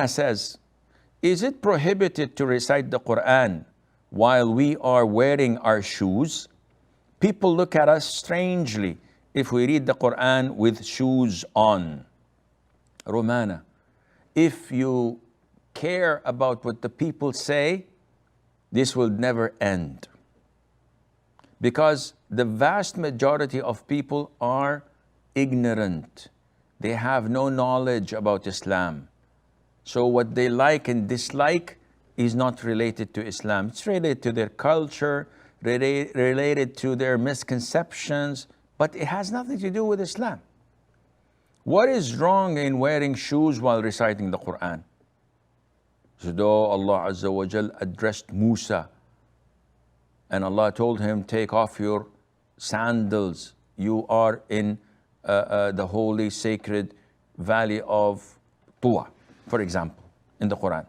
says, is it prohibited to recite the Quran while we are wearing our shoes? People look at us strangely if we read the Quran with shoes on. Romana, if you care about what the people say, this will never end. Because the vast majority of people are ignorant. They have no knowledge about Islam. So what they like and dislike is not related to Islam. It's related to their culture, related to their misconceptions, but it has nothing to do with Islam. What is wrong in wearing shoes while reciting the Quran? So though Allah Azza wa Jal addressed Musa, and Allah told him, take off your sandals. You are in the holy, sacred valley of Tuwa, for example, in the Quran.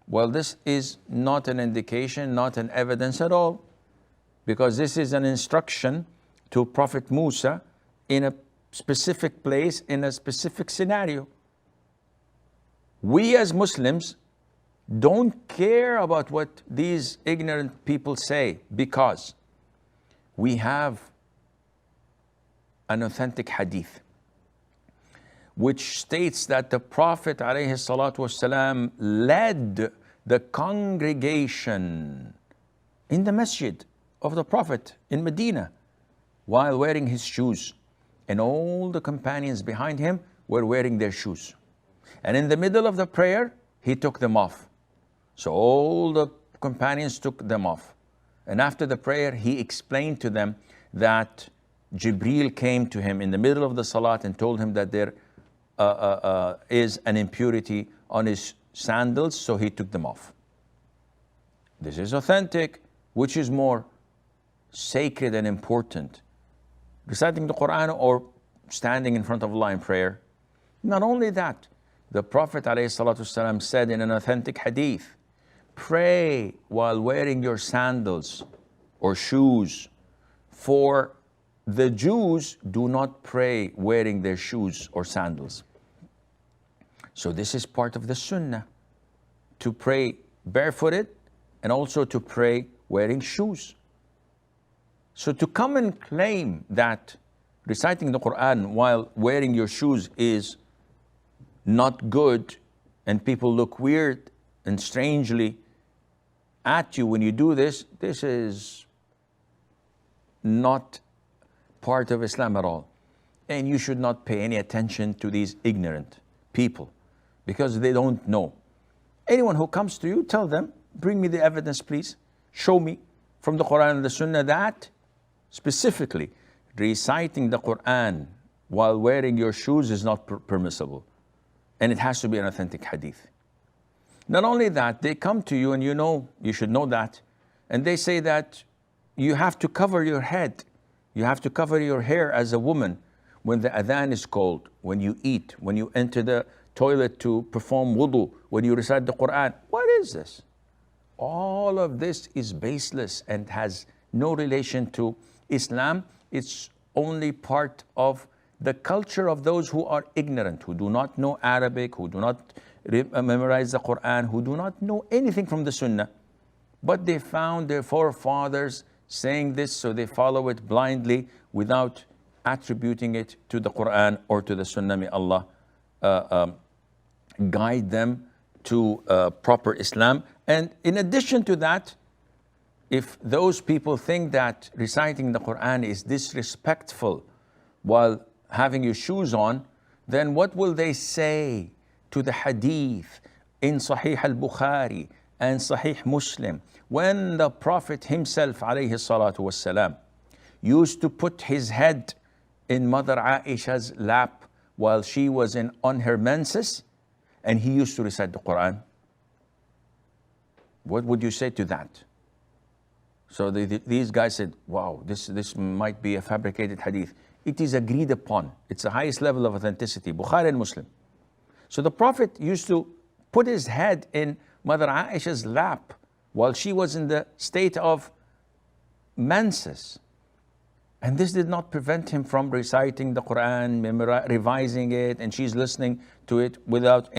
Well, this is not an indication, not an evidence at all, because this is an instruction to Prophet Musa in a specific place, in a specific scenario. We as Muslims don't care about what these ignorant people say, because we have an authentic hadith which states that the Prophet ﷺ led the congregation in the masjid of the Prophet in Medina while wearing his shoes, and all the companions behind him were wearing their shoes. And in the middle of the prayer, he took them off. So all the companions took them off. And after the prayer, he explained to them that Jibreel came to him in the middle of the salat and told him that there is an impurity on his sandals, so he took them off. This is authentic. Which is more sacred and important? Reciting the Quran or standing in front of Allah in prayer? Not only that, the Prophet ﷺ said in an authentic hadith, pray while wearing your sandals or shoes. For the Jews do not pray wearing their shoes or sandals. So this is part of the sunnah, to pray barefooted and also to pray wearing shoes. So to come and claim that reciting the Quran while wearing your shoes is not good, and people look weird and strangely at you when you do this, this is not part of Islam at all. And you should not pay any attention to these ignorant people, because they don't know. Anyone who comes to you, tell them, bring me the evidence, please. Show me from the Quran and the Sunnah that specifically reciting the Quran while wearing your shoes is not permissible. And it has to be an authentic hadith. Not only that, they come to you, and you know, you should know that, and they say that you have to cover your head. You have to cover your hair as a woman when the adhan is called, when you eat, when you enter the toilet to perform wudu, when you recite the Quran. What is this? All of this is baseless and has no relation to Islam. It's only part of the culture of those who are ignorant, who do not know Arabic, who do not memorize the Quran, who do not know anything from the Sunnah. But they found their forefathers saying this, so they follow it blindly without attributing it to the Quran or to the Sunnah. May Allah guide them to proper Islam. And in addition to that, if those people think that reciting the Quran is disrespectful while having your shoes on, then what will they say to the hadith in Sahih al-Bukhari and Sahih Muslim, when the Prophet himself alayhi salatu wasalam used to put his head in Mother Aisha's lap while she was on her menses, and he used to recite the Quran? What would you say to that? So these guys said, wow, this might be a fabricated hadith. It is agreed upon. It's the highest level of authenticity, Bukhari and Muslim. So the Prophet used to put his head in Mother Aisha's lap while she was in the state of menses. And this did not prevent him from reciting the Quran, revising it, and she's listening to it without